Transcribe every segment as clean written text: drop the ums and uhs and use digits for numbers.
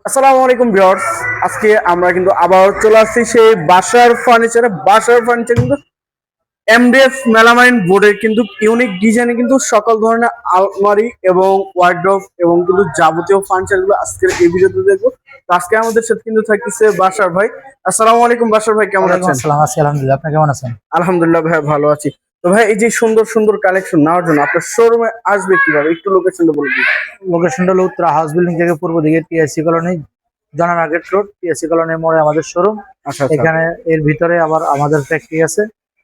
আসসালামু আলাইকুম ভিউয়ার্স। আজকে আমরা কিন্তু আবার চলে আসছি সেই বাসার ফার্নিচার কিন্তু এমডিএফ মেলামাইন বোর্ডের কিন্তু ইউনিক ডিজাইনে কিন্তু সকল ধরনের আলমারি এবং ওয়ার্ডরোব এবং কিন্তু যাবতীয় ফার্নিচার গুলো আজকের এই ভিডিওতে দেখবো। তো আজকে আমাদের সাথে কিন্তু থাকতেছে বাসার ভাই। আসসালামু আলাইকুম বাসার ভাই, কেমন ওয়ালাইকুম আছেন? আসসালাম, আছি আলহামদুলিল্লাহ। আপনি কেমন আছেন? আলহামদুলিল্লাহ ভাই, ভালো আছি। তো ভাই, এই যে সুন্দর সুন্দর কালেকশন নেওয়ার জন্য আপনার শোরুমে আসবে কিভাবে, একটু লোকেশনটা বলে দিন। লোকেশনটা হলো উত্তরা হাউস বিল্ডিং থেকে পূর্ব দিকে টিআইসি কলোনি, জনা মার্কেট রোড, টিআইসি কলোনির মোড়ে আমাদের শোরুম। আচ্ছা আচ্ছা এখানে এর ভিতরে আবার আমাদের ফ্যাক্টরি আছে,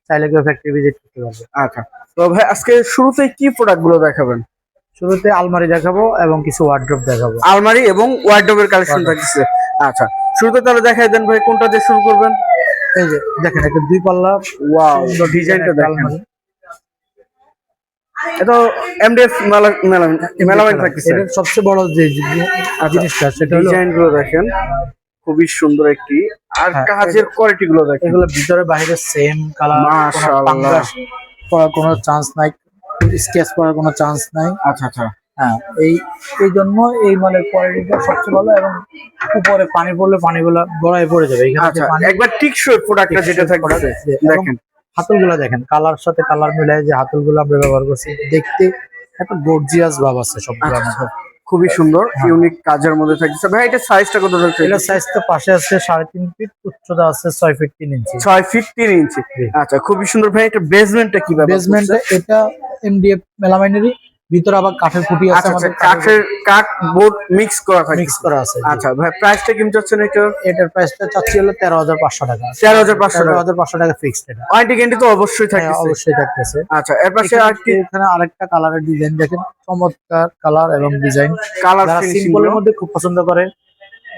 চাইলে কেউ ফ্যাক্টরি ভিজিট করতে পারবে। আচ্ছা। তো ভাই, আজকে শুরুতে কি প্রোডাক্ট গুলো দেখাবেন? শুরুতে আলমারি দেখাবো এবং কিছু ওয়ার্ড্রোব দেখাবো। আলমারি এবং ওয়ার্ডরোবের কালেকশন থাকছে। আচ্ছা, শুরুতে তাহলে দেখাই দেন ভাই, কোনটা দিয়ে শুরু করবেন? এই যে দেখেন, একটা 2 পাল্লা ওয়াও, ডিজাইনটা দেখেন। আলমারি। এটা এমডিএফ মেলামাইন থাকছে। এর সবচেয়ে বড় যে জিনিসটা সেটা হলো ডিজাইন গুলো দেখেন, খুবই সুন্দর একটি। আর হ্যাঁ, কাজের কোয়ালিটি গুলো দেখেন, এগুলো ভিতরে বাইরে সেম কালার, মাশাআল্লাহ। করার কোনো চান্স নাই, স্কেচ করার কোনো চান্স নাই। আচ্ছা আচ্ছা। হ্যাঁ, এই জন্য এই মালের কোয়ালিটিটা সবচেয়ে ভালো। এবং উপরে পানি পড়লে পানিগুলো গড়ায় পড়ে যাবে। এখানে যে আচ্ছা, পানি একবার টিকসই প্রোডাক্টটা যেটা থাকছে দেখেন। হাতলগুলা দেখেন, কালার সাথে কালার মিলাই যে হাতলগুলো আমরা ব্যবহার করছি, দেখতে একটা গর্জিয়াস ভাব আছে সবগুলো। আচ্ছা, খুবই সুন্দর ইউনিক কাজের মধ্যে থাকছে। ভাই, এটা সাইজটা কত থাকছে? এটা সাইজটা পাশে আছে 3.5 ফিট, উচ্চতা আছে 6 ফিট 3 ইঞ্চি। 6 ফিট 3 ইঞ্চি। আচ্ছা, খুবই সুন্দর ভাই। এটা বেসমেন্টটা কিভাবে? বেসমেন্টে এটা এমডিএফ মেলামাইনেরই, ভিতরে আবার কাঠের খুঁটি আছে, আচ্ছা আচ্ছা, আমাদের কাঠ বোর্ড মিক্স করা থাকে। মিক্স করা আছে। আচ্ছা ভাই, প্রাইসটা কেমন চাচ্ছেন এটা? এটার প্রাইসটা চাচ্ছি হলো 13,500 টাকা। 13,500 টাকা ফিক্সড। এটা ওয়ারেন্টি গ্যারান্টি তো অবশ্যই হ্যাঁ, থাকছে। অবশ্যই থাকতেছে। আচ্ছা, এর পাশে আর কি? এখানে আরেকটা কালারের ডিজাইন দেখেন, চমৎকার কালার এবং ডিজাইন। কালার যারা ফিনিশিং সিম্পলের মধ্যে খুব পছন্দ করে,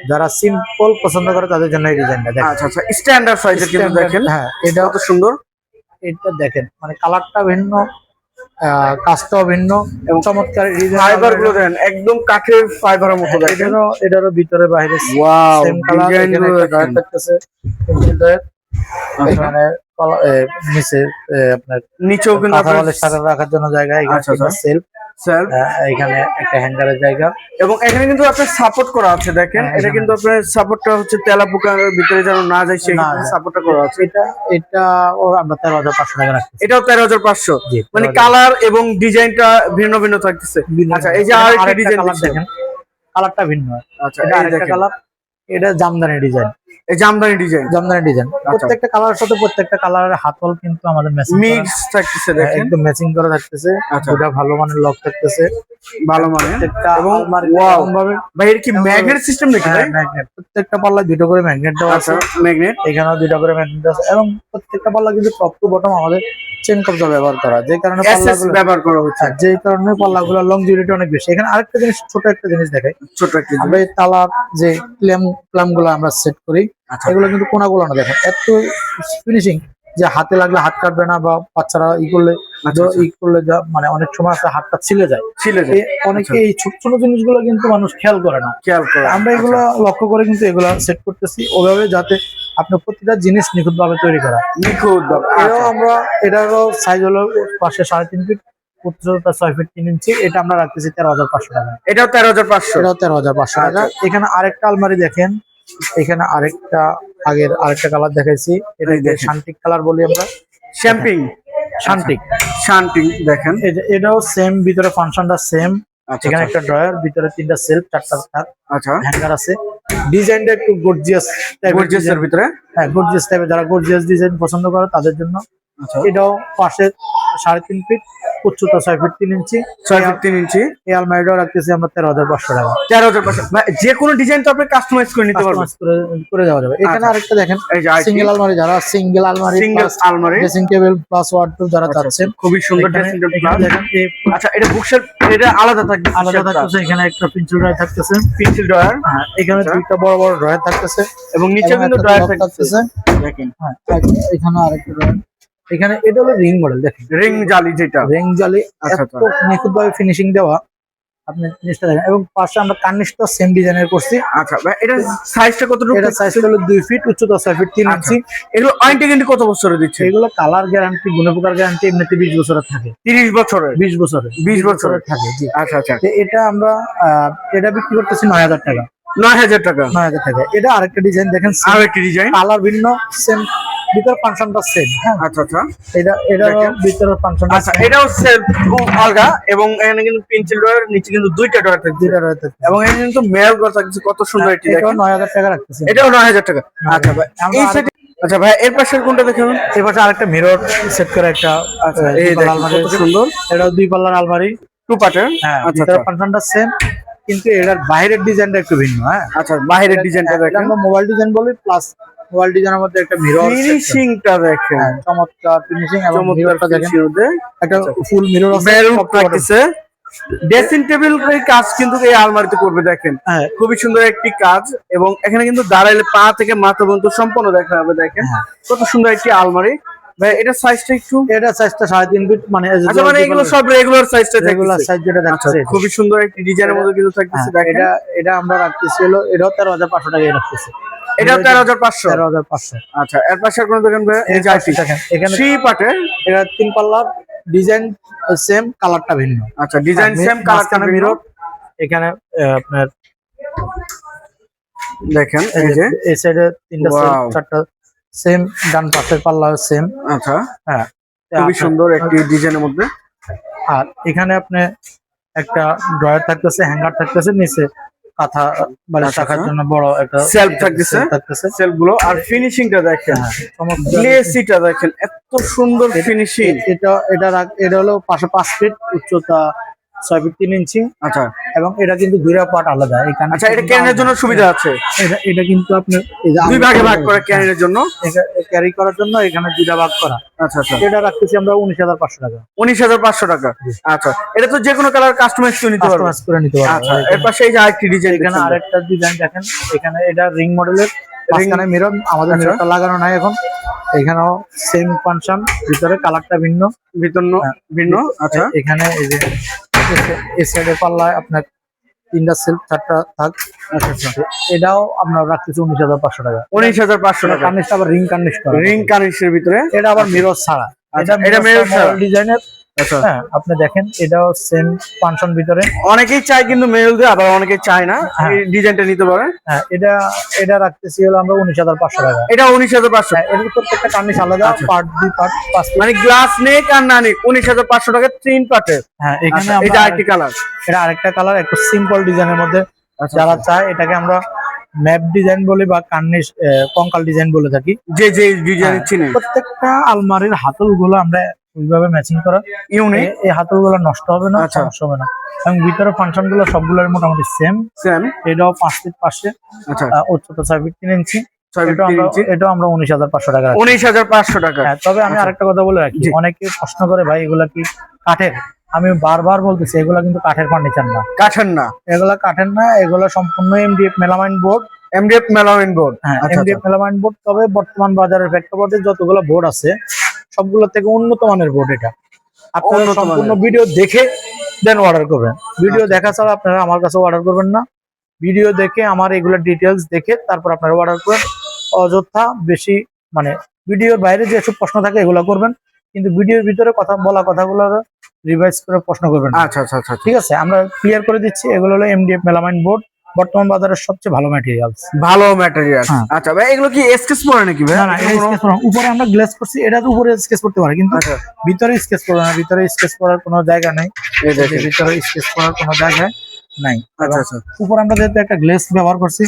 যারা সিম্পল পছন্দ করে তাদের জন্য এই ডিজাইনটা দেখেন। আচ্ছা আচ্ছা, স্ট্যান্ডার্ড সাইজের কিন্তু দেখেন। হ্যাঁ, এটা কত সুন্দর। এটা দেখেন, মানে কালারটা ভিন্ন, কাজটাও ভিন্ন এবং চমৎকার ডিজাইন। ফাইবার গুলো দেখেন, একদম কাঠের ফাইবারের মতো দেখেন। এটারও ভিতরে বাইরে ওয়াও, সেম কালার। ডিজাইন এখানে গুলো একটা ড্রয়ার দেখেন। থাকতেছে, পেন্সিল ড্রয়ার। এখানে নিচে আপনার নিচেও কিন্তু কথা আপনার বলে সারা রাখার জন্য জায়গা। এখানে আচ্ছা, আচ্ছা। সেলফ, সেলফ এখানে একটা হ্যাঙ্গারের জায়গা। এবং এখানে কিন্তু আপনার সাপোর্ট করা আছে দেখেন। হ্যাঁ, এটা এখানে। কিন্তু আপনার সাপোর্টটা হচ্ছে তেলাপোকার ভিতরে যেন না যায়, সেই সাপোর্টটা করা আছে। এটা এটা ওর আমরা 13,500 টাকা রাখছি। এটাও 13,500। জি, মানে 13,500 কালার এবং ডিজাইনটা ভিন্ন ভিন্ন থাকতেছে। আচ্ছা, এই যে আরেকটা ডিজাইন কালার দেখেন, কালারটা ভিন্ন। আচ্ছা, এটা এই আরেকটা দেখেন, কালার, এটা জামদানি ডিজাইন। এই জামদানি ডিজাইন। জামদানি ডিজাইন প্রত্যেকটা কালারের সাথে প্রত্যেকটা কালারের হাতল কিন্তু আমাদের ম্যাচিং মিক্স থাকতেছে দেখেন, একদম ম্যাচিং করা থাকতেছে। আচ্ছা। দুটা ভালো মানের লক থাকতেছে, ভালো মানে। প্রত্যেকটা এবং আলমারিতে ওয়াও এরকম ভাবে ভাই, এর কি ম্যাগনেট সিস্টেম নাকি ভাই? ম্যাগনেট, প্রত্যেকটা পাল্লায় দুটো করে ম্যাগনেট দেওয়া আচ্ছা, আছে। ম্যাগনেট। এখানেও দুটো করে ম্যাগনেট আছে এবং প্রত্যেকটা পাল্লা কিন্তু টপ টু বটম আমাদের চেন কবজা ব্যবহার করা, যে কারণে পাল্লাগুলো ব্যবহার করা হচ্ছে। যে কারণে পাল্লাগুলো লংজিভিটি অনেক বেশি। এখানে আরেকটা জিনিস, ছোট একটা জিনিস দেখাই। ছোট একটা আমরা এই তালার যে ক্ল্যাম গুলো আমরা সেট করি, এগুলো কিন্তু কোনাগুলো না দেখেন, এত ফিনিশিং যে হাতে লাগলে হাত কাটবে না, বা বাচ্চারা ই করলে মানে অনেক সময় আছে হাতটা ছিলে যায়। অনেকে এই ছোট ছোট জিনিসগুলো কিন্তু মানুষ খেয়াল করে না। আমরা এগুলো লক্ষ্য করে কিন্তু এগুলা সেট করতেছি ওভাবে, যাতে আপনার প্রতিটা জিনিস নিখুঁত ভাবে তৈরি করা। এটারও সাইজ হলো পাশে 3.5 ফিট, উচ্চতা 6 ফিট 3 ইঞ্চি। এটা আমরা রাখতেছি 13,500 টাকা। এটাও 13,500। এটাও 13,500 টাকা। এখানে আরেকটা আলমারি দেখেন, এখানে আগের আরেকটা কালার দেখাইছি, এটা শান্তিক কালার বলি আমরা, শ্যাম্পিং শান্তিক শান্তিং দেখেন। এটাও সেম, ভিতরে ফাংশনটা সেম। এখানে একটা ড্রয়ার, ভিতরে 3টা সেলফ, 4টা আচ্ছা, হ্যাঙ্গার আছে। ডিজাইনটা একটু গর্জিয়াস গর্জিয়াসের ভিতরে। হ্যাঁ, গর্জিয়াস টাইপের, যারা গর্জিয়াস ডিজাইন পছন্দ করে তাদের জন্য। এটাও পাশে 3.5 ফিট, উচ্চতা 6 ফিট 3 ইঞ্চি। 6 ফিট 3 ইঞ্চি। এই আলমারিটাও রাখতেছি আমরা 13,500 টাকা। 13,500। যে কোনো ডিজাইন তো আপনি কাস্টমাইজ করে নিতে পারবেন, করে দেওয়া যাবে। এখানে আরেকটা দেখেন, সিঙ্গেল আলমারি, যারা সিঙ্গেল আলমারি ড্রেসিং টেবিল প্লাস ওয়ার্ডরোব যারা চাচ্ছেন, খুবই সুন্দর ড্রেসিং টেবিল দেখেন। আচ্ছা, এটা বুকশেলফ, এটা আলাদা থাকতেছে। এখানে একটা পেন্সিল ড্রয়ার থাকতেছে, পেন্সিল ড্রয়ার। হ্যাঁ, এখানে দুইটা বড় বড় ড্রয়ার থাকতেছে এবং নিচে কিন্তু ড্রয়ার থাকতেছে দেখেন। হ্যাঁ, এখানে আরেকটা ড্রয়ার। এখানে এটা হলো রিং মডেল, দেখেন রিং জালি, যেটা রিং জালি এত নিখুঁত ভাবে ফিনিশিং দেওয়া, আপনি জিনিসটা দেখেন। এবং পাশে আমরা কার্নিশটা সেম ডিজাইনের করছি। আচ্ছা ভাই, এটা সাইজটা কতটুকু? এটা সাইজটা হলো 2 ফিট, উচ্চতা 6 ফিট 3 ইঞ্চি। এগুলো ওয়ারেন্টি গ্যারান্টি কত বছরের দিচ্ছে? এগুলো কালার গ্যারান্টি, গুণপ্রকার গ্যারান্টি এমনিতে 20 বছরের থাকে। 30 বছরের? 20 বছরের থাকে। জি, আচ্ছা আচ্ছা। এটা আমরা এটা বিক্রি করতেছি 9,000 টাকা। 9,000 টাকা। 9,000 টাকা। এটা আরেকটা ডিজাইন দেখেন, আর একটি ডিজাইন, কালার ভিন্ন, সেম, ভিতর ফাংশনটা সেম। হ্যাঁ, আচ্ছা আচ্ছা। এটা দেখেন। ভিতরের ফাংশনটা আচ্ছা, এটাও সেলফ আলগা, এবং এখানে কিন্তু পেন্সিল ড্রয়ার, নিচে কিন্তু দুইটা ড্রয়ার থাকছে, দুইটা রয়েছে। এবং এখানে কিন্তু মেল করা থাকছে, কত সুন্দর এটি এটাও দেখেন। 9,000 টাকা রাখতেছি। এটাও 9,000 টাকা। আচ্ছা ভাই, আমরা এই আরো- সেট, আচ্ছা ভাই এর পাশের কোনটা দেখেন? এই পাশে আরেকটা মিরর সেট করে একটা আচ্ছা, দুই এই পাল্লা দেখেন আলমারি কত আছে। সুন্দর, এটাও 2 পাল্লার আলমারি। 2 পার্টের। হ্যাঁ, আচ্ছা ভিতরের আচ্ছা। ফাংশনটা সেম, কিন্তু এটার বাইরের ডিজাইনটা একটু ভিন্ন। হ্যাঁ, আচ্ছা, বাইরের ডিজাইনটা এটা দেখেন, আমরা মোবাইল ডিজাইন বলি, প্লাস মোবাইল ডিজাইনের মধ্যে একটা মিরর, ফিনিশিংটা দেখেন, চমৎকার ফিনিশিং, এবং চমৎকার মিররটা দেখেন, ফিনিশিং মধ্যে একটা ফুল মিরর আছে, বেল top to bottom। থাকতেছে। ড্রেসিং টেবিল কাজ কিন্তু এই আলমারিতে করবে দেখেন, হ্যাঁ, খুবই সুন্দর একটি কাজ, এবং এখানে কিন্তু দাঁড়াইলে পা থেকে মাথা পর্যন্ত সম্পূর্ণ দেখা যাবে দেখেন, হ্যাঁ। কত সুন্দর একটি আলমারি। ভাই এটা সাইজটা একটু, এটা সাইজটা 3.5 ফিট, মানে আচ্ছা মানে এগুলো সব রেগুলার সাইজটা রেগুলার থাকছে। সাইজ যেটা আচ্ছা, দেখাচ্ছে। খুবই সুন্দর একটি ডিজাইনের মধ্যে কিন্তু থাকতেছে দেখেন। এটা এটা আমরা রাখতেছি হলো, এটাও 13,500 টাকায় রাখতেছি। এটা 13,500। 13,500। আচ্ছা, এর পাশে আর কোন দেখেন ভাই? এই যে আইটি দেখেন, এখানে 3 পার্টের। এটা 3 পাল্লার, ডিজাইন সেম, কালারটা ভিন্ন। আচ্ছা, ডিজাইন সেম, কালারটা মাঝখানে মিরর মিরর। এখানে আপনার দেখেন, এই যে এই সাইডে 3টা সেম, Wow. 4টা সেম, ডান পাশের পাল্লা সেম। আচ্ছা, হ্যাঁ, খুবই সুন্দর একটি ডিজাইনের মধ্যে। আর এখানে আপনি একটা ড্রয়ার থাকতেছে, হ্যাঙ্গার থাকতেছে, নিচে কাঁথা বালিশ আচ্ছা, রাখার আচ্ছা। জন্য বড় একটা Shelf থাকতেছে। shelf থাকতেছে। সেলফ গুলো, আর ফিনিশিংটা দেখেন, হ্যাঁ, চমৎকার। গ্লেসিটা দেখেন, এত সুন্দর ফিনিশিং। এটা হলো পাশে 5 ফিট উচ্চতা, 6 ফিট 3 ইঞ্চি, আচ্ছা এবং এটা কিন্তু দুইটা পার্ট আলাদা। এখানে আচ্ছা, এটা ক্যানের জন্য সুবিধা আছে, এটা কিন্তু আপনার এই যে দুই ভাগে ভাগ করে ক্যানের জন্য। ক্যারি করার জন্য এখানে দুইটা ভাগ করা। আচ্ছা আচ্ছা, এটা রাখতেছি আমরা 19,500 টাকা। 19,500 টাকা। আচ্ছা, এটা তো যে কোনো কালার কাস্টমাইজ করে নিতে পারবে। কাস্টমাইজ করে নিতে পারবো। আচ্ছা, এর পাশে এই যে আরেকটি ডিজাইন, এখানে আরেকটা ডিজাইন দেখেন, এখানে এটা রিং মডেলের, মাঝখানে মিরর, আমাদের আচ্ছা। মিররটা লাগানো নাই এখন। এখানেও সেম ফাংশন, ভিতরে কালারটা ভিন্ন, ভিন্ন ভিন্ন। আচ্ছা এখানে এই যে এই সাইডে পাল্লায় আপনার 3টা সেলফ, 4টা থাক। আচ্ছা, এটাও আপনার রাখতেছি 19,500 টাকা। 19,500 টাকা। কার্নিশটা আবার রিং কার্নিশ করা, রিং কানেক্টের ভিতরে। এটা আবার মিরর ছাড়া। আচ্ছা, এটা এটা mirror মিরর ছাড়া। ডিজাইনের। আচ্ছা, হ্যাঁ, আপনি দেখেন, এটাও সেম ফাংশন ভিতরে। অনেকেই চায় কিন্তু মেল দিয়ে, আবার অনেকেই চায় না, হ্যাঁ। এই ডিজাইনটা নিতে পারে। হ্যাঁ, এটা রাখতেছি হলো আমরা 19,500 টাকা। এটা 19,500। হ্যাঁ, এর প্রত্যেকটা কার্নিশ আলাদা, আচ্ছা। Part 2 part 5। মানে গ্লাস নেক আর না নেক 19,500 টাকা 3 পার্টের। হ্যাঁ, এখানে এটা আমরা আরেকটি কালার। এটা আরেকটা কালার, একটু সিম্পল ডিজাইনের মধ্যে। আচ্ছা, যারা চায় এটাকে আমরা ম্যাপ ডিজাইন বলি, বা কার্নিশ কঙ্কাল ডিজাইন বলে থাকি। যে যে ডিজাইন হ্যাঁ, চিনে প্রত্যেকটা আলমারির হাতল গুলো আমরা ওইভাবে ম্যাচিং করা। ইউনিক এই হাতল গুলো নষ্ট হবে না, আচ্ছা। সমস্যা হবে না। এবং ভিতরে ফাংশন গুলো সবগুলোর মোটামুটি সেম। সেম। এটাও 5 ফিট পাশে, আচ্ছা, উচ্চতা 6 ফিট 3 ইঞ্চি। 6 ফিট 3 ইঞ্চি। এটাও আমরা 19,500 টাকা রাখি। 19,500 টাকা। হ্যাঁ, তবে আমি আচ্ছা। আরেকটা কথা বলে রাখি, জি। অনেকে প্রশ্ন করে ভাই এগুলা কি কাঠের। আমি বারবার বলতেছি, এগুলা কিন্তু কাঠের ফার্নিচার না। কাঠের না, এগুলা কাঠের না, এগুলা সম্পূর্ণ MDF melamine board. MDF melamine board. হ্যাঁ, আচ্ছা, এমডিএফ মেলামাইন বোর্ড। তবে বর্তমান বাজারের প্রেক্ষাপটে যতগুলো বোর্ড আছে, সবগুলো থেকে উন্নত মানের বোর্ড এটা। আপনারা উন্নত সম্পূর্ণ মানের। ভিডিও দেখে দেন অর্ডার করবেন। ভিডিও দেখা ছাড়া আপনারা আমার কাছে অর্ডার করবেন না। ভিডিও দেখে, আমার এগুলো ডিটেলস দেখে তারপর আপনারা অর্ডার করবেন। অযথা বেশি, মানে ভিডিওর বাইরে যেসব প্রশ্ন থাকে এগুলো করবেন, কিন্তু ভিডিওর ভিতরে কথাগুলো রিভাইজ করে প্রশ্ন করবেন না। আচ্ছা আচ্ছা আচ্ছা, ঠিক আছে, আমরা ক্লিয়ার করে দিচ্ছি। এগুলো হলো এমডিএফ মেলামাইন বোর্ড, বর্তমান বাজারের সবচেয়ে ভালো ম্যাটেরিয়ালস। ভালো ম্যাটেরিয়াল। হ্যাঁ। আচ্ছা ভাই, এগুলো কি স্কেচ পড়ে নাকি ভাই? না না, এটা স্কেচ করা, উপরে আমরা গ্লেজ করছি, এটা তো উপরে স্কেচ করতে পারে, কিন্তু আচ্ছা, ভিতরে স্কেচ করবে না। ভিতরে স্কেচ করার কোনো জায়গা নেই। এই দেখেন। ভিতরে স্কেচ করার কোনো জায়গা নাই। আচ্ছা আচ্ছা, উপরে আমরা যেহেতু একটা গ্লেজ ব্যবহার করছি,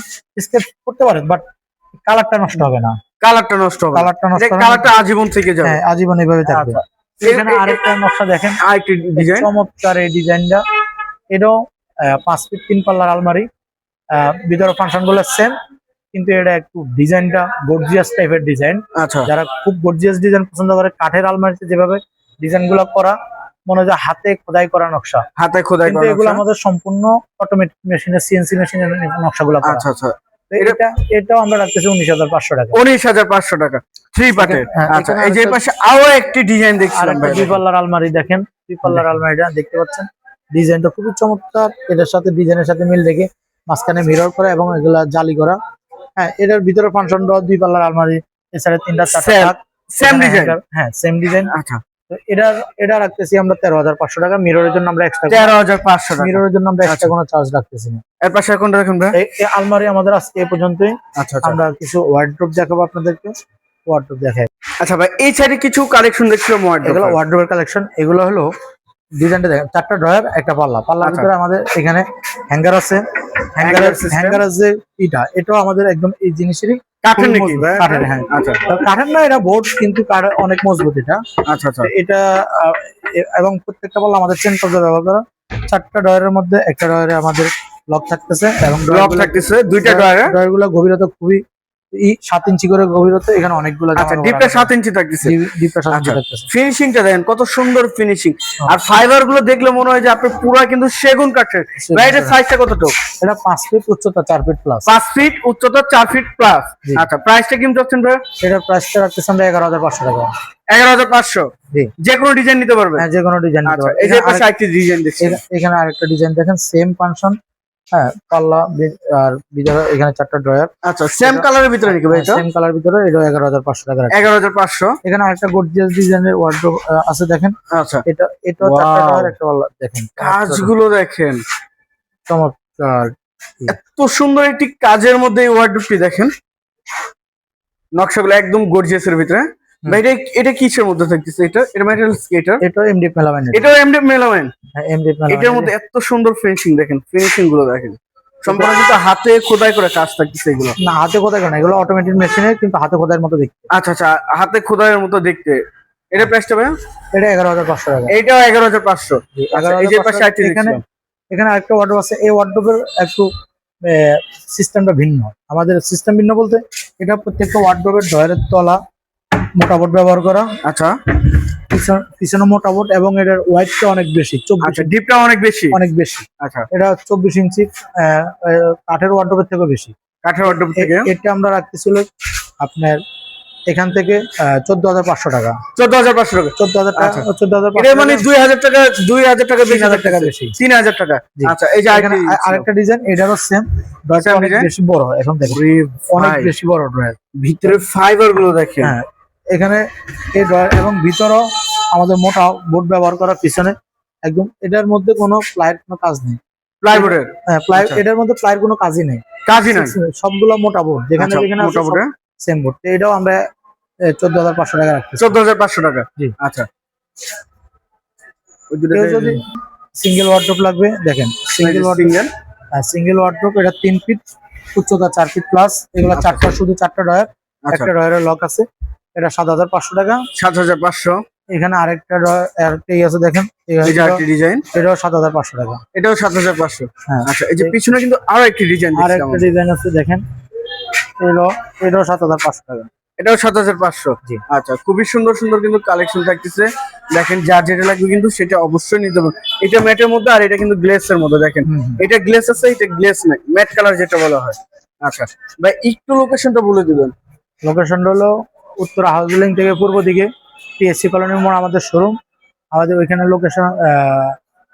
স্কেচ করতে পারেন, বাট কালারটা নষ্ট হবে না। কালারটা নষ্ট হবে না। কালারটা নষ্ট হবে না। কালারটা আজীবন থেকে যাবে। হ্যাঁ, আজীবন এইভাবে থাকবে। আচ্ছা। এখানে আরেকটা নকশা দেখেন, আরেকটি ডিজাইন। চমৎকার এই ডিজাইনটা। এটাও 5 ফিট 3 পাল্লার আলমারি। ভিতরে ফাংশন গুলো সেম, কিন্তু এটা একটু ডিজাইনটা গর্জিয়াস টাইপের ডিজাইন। আচ্ছা, যারা খুব গর্জিয়াস ডিজাইন পছন্দ করে, কাঠের আলমারিতে যেভাবে ডিজাইন গুলো করা, মনে হয় যে হাতে খোদাই করা নকশা, হাতে খোদাই কিন্তু করা এগুলো নকশা। আমাদের সম্পূর্ণ অটোমেটিক মেশিনে, সিএনসি মেশিনে নকশাগুলো করা। আচ্ছা আচ্ছা, তো এটাও আমরা রাখতেছি 19,500 টাকা। 19,500 টাকা 3 পার্টের। হ্যাঁ, আচ্ছা, এখানে এই যে পাশে আরো একটি ডিজাইন আর দেখছিলাম একটা ভাই। 2 পাল্লার আলমারি দেখেন, 2 পাল্লার আলমারিটা দেখতে পাচ্ছেন, ডিজাইনটা খুবই চমৎকার। এটার সাথে ডিজাইনের সাথে মিল রেখে মাঝখানে মিরর করা এবং এগুলা জালি করা। হ্যাঁ, এটার ভিতরে ফাংশনটা 2 পাল্লার আলমারি, এছাড়া 3টা 4টা থাক। Same design. হ্যাঁ, সেম ডিজাইন। আচ্ছা, তো এটা রাখতেছি আমরা 13,500 টাকা। মিররের জন্য আমরা এক্সট্রা 13,500 টাকা। মিররের জন্য আমরা আচ্ছা। এক্সট্রা কোনো চার্জ রাখতেছি না। এর পাশে কোনটা দেখুন ভাই? এই আলমারি আমাদের আজকে এই পর্যন্তই। আচ্ছা আচ্ছা আমরা কিছু ওয়ার্ড্রোব দেখাবো আপনাদেরকে, ওয়ার্ড্রোব দেখাই। আচ্ছা ভাই, এই সাইডে কিছু কালেকশন দেখছিলাম এগুলো ওয়ার্ড্রোবের কালেকশন। এগুলো হলো ডিজাইনটা দেখেন, 4টা ড্রয়ার, একটা পাল্লা। পাল্লার আচ্ছা। ভিতরে আমাদের এখানে হ্যাঙ্গার আছে। হ্যাঙ্গার আছে এটাও আমাদের একদম এই জিনিসেরই কাঠের নাকি ভাই? কাঠের, হ্যাঁ। আচ্ছা কাঠের না, এটা বোর্ড, কিন্তু কাঠ অনেক মজবুত এটা। আচ্ছা আচ্ছা এটা এবং প্রত্যেকটা পাল্লা আমাদের চেন কবজা ব্যবহার করা। 4টা ড্রয়ারের মধ্যে একটা ড্রয়ারে আমাদের লক থাকতেছে, এবং লক থাকতেছে দুইটা ড্রয়ারে। ড্রয়ার গুলো গভীরতা খুবই 7 ইঞ্চি করে গভীরতা, এখানে অনেকগুলো। আচ্ছা, ডিপটা 7 ইঞ্চি থাকতেছে। ডিপটা 7 ইঞ্চি আচ্ছা, থাকতেছে। ফিনিশিংটা দেখেন কত সুন্দর ফিনিশিং। আর ফাইবার গুলো দেখলে মনে হয় যে আপনি পুরো কিন্তু সেগুন কাঠের। ভাই এটার সাইজটা কতটুকু? এটা 5 ফিট উচ্চতা, 4 ফিট প্লাস। 5 ফিট উচ্চতা, 4 ফিট প্লাস। জি। আচ্ছা, প্রাইসটা কেমন চাচ্ছেন ভাই? এটার প্রাইসটা রাখতেছি আমরা 11,500 টাকা। 11,500। জি। যে কোনো ডিজাইন নিতে পারবে? হ্যাঁ, যে কোনো ডিজাইন নিতে আচ্ছা, পারবে। এই যে পাশে আরেকটি ডিজাইন দেখছি। এখানে আরেকটা ডিজাইন দেখেন, সেম ফাংশন। হ্যাঁ, পাল্লা আর ভিতরে এখানে 4টা ড্রয়ার। আচ্ছা, সেম কালারের ভিতরে নাকি ভাই এটা? সেম কালার ভিতরে, এটা 11,500 টাকা রাখছি। 11,500। এখানে আরেকটা গর্জিয়াস ডিজাইনের ওয়ার্ড্রোব আছে দেখেন। আচ্ছা, এটা 4টা Wow. ড্রয়ার, একটা পাল্লা। দেখেন কাজগুলো দেখেন, চমৎকার। এত সুন্দর একটি কাজের মধ্যে এই ওয়ার্ডরোবটি দেখেন, নকশাগুলো একদম গর্জিয়াসের ভিতরে। ভাই এটা কিসের মধ্যে থাকতেছে? এটা ম্যাটেরিয়ালস কি এটা? এটা এমডিএফ মেলামাইন। এটাও এমডিএফ মেলামাইন। হ্যাঁ, এমডিএফ মেলামাইন। এটার মধ্যে এত সুন্দর ফিনিশিং দেখেন, ফিনিশিং গুলো দেখেন, সম্পূর্ণ কিন্তু হাতে খোদাই করে কাজ থাকতেছে এগুলো। না, হাতে খোদাই করে না, এগুলো অটোমেটিক মেশিনে, কিন্তু হাতে খোদাইয়ের মতো দেখতে। আচ্ছা আচ্ছা, হাতে খোদাইয়ের মতো দেখতে। এটা প্রাইসটা ভাই? এটা 11,500 টাকা। এইটাও 11,500। আচ্ছা, এই যে পাশে আইটি এখানে আরেকটা ওয়ার্ডরোব আছে। এই ওয়ার্ডরোবের একটু সিস্টেমটা ভিন্ন। আমাদের সিস্টেম ভিন্ন বলতে, এটা প্রত্যেকটা ওয়ার্ডরোবের ড্রয়ারের তলা মোটা বোর্ড ব্যবহার করা। আচ্ছা পিছনে মোটা বোর্ড, এবং এটার ওয়াইডটা অনেক বেশি, 24 আচ্ছা, ডিপটা অনেক বেশি। অনেক বেশি। আচ্ছা, এটা 24 ইঞ্চি, কাঠের ওয়ার্ডরোবের থেকেও বেশি। কাঠের ওয়ার্ডরোব থেকে এটা আমরা রাখতেছিল আপনার এখান থেকে 14,500 টাকা। 14,500 টাকা। 14,000 টাকা। আচ্ছা। 14,500 এটা মানে 2,000 টাকা, 2,000 টাকা বেশি, 3,000 টাকা বেশি। 3,000 টাকা। জি। আচ্ছা, এই যে এখানে আরেকটা ডিজাইন, এটারও সেম, ড্রয়ারটা অনেক ডিজাইন? বেশি বড়। এখন দেখেন অনেক বেশি বড় ড্রয়ার। ভিতরে ফাইবার গুলো দেখেন। হ্যাঁ, এখানে এই ড্রয়ার, এবং ভিতরেও আমাদের মোটা বোর্ড ব্যবহার করা পিছনে একদম। এটার মধ্যে কোনো প্লাইয়ের কোনো কাজ নেই। প্লাইবোর্ডের হ্যাঁ, এটার মধ্যে প্লাইয়ের কোনো কাজই নেই, কাজই নাই। সবগুলো মোটা বোর্ড। যেখানে আচ্ছা, যেখানে মোটা বোর্ডে সেম বোর্ড। এটাও আমরা 14,500 টাকা রাখতেছি। 14,500 টাকা। জি। আচ্ছা, কেউ যদি সিঙ্গেল ওয়ার্ডরোব লাগবে, দেখেন single wardrobe. Single single wardrobe, এটা 3 ফিট উচ্চতা, 4 ফিট প্লাস। এগুলো 4টা, শুধু 4টা ড্রয়ার, একটা ড্রয়ারের লক আছে। এটা 7,500 টাকা। 7,500। এখানে আরেকটা আরেকটাই আছে দেখেন, এই যে আরেকটি ডিজাইন, এটাও 7,500 টাকা। এটাও 7,500। হ্যাঁ, আচ্ছা, এই যে পিছনে কিন্তু আরো একটি ডিজাইন আর দেখছি একটা আমরা। ডিজাইন আছে দেখেন, এটাও 7,500 টাকা। এটাও 7,500। জি। আচ্ছা, খুবই সুন্দর সুন্দর কিন্তু কালেকশন থাকতেছে। দেখেন, যার যেটা লাগবে কিন্তু সেটা অবশ্যই নিতে হবে। এটা ম্যাটের মধ্যে, আর এটা কিন্তু গ্লেসের মধ্যে। দেখেন, এটা গ্লেস আছে, এটা গ্লেস নাই, ম্যাট কালার যেটা বলা হয়। আচ্ছা ভাই, একটু লোকেশনটা বলে দিবেন। লোকেশনটা হলো উত্তর হাউজিং থেকে পূর্ব দিকে, টিএসসি কলোনির মোড় আমাদের শোরুম। আমাদের ওইখানে লোকেশন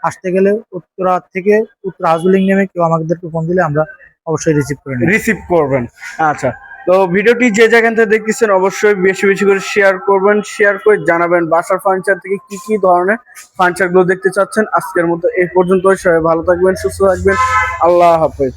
আসতে গেলে উত্তরা থেকে উত্তর হাউজিং নেমে কেউ আমাদেরকে ফোন দিলে আমরা অবশ্যই রিসিভ করবেন। আচ্ছা, তো ভিডিওটি যে জায়গা থেকে দেখতেছেন অবশ্যই বেশি বেশি করে শেয়ার করবেন, শেয়ার করে জানাবেন বাসার ফার্নিচার থেকে কি কি ধরনের ফার্নিচার গুলো দেখতে চাচ্ছেন। আজকের মতো এই পর্যন্ত, সবাই ভালো থাকবেন, সুস্থ থাকবেন, আল্লাহ হাফেজ।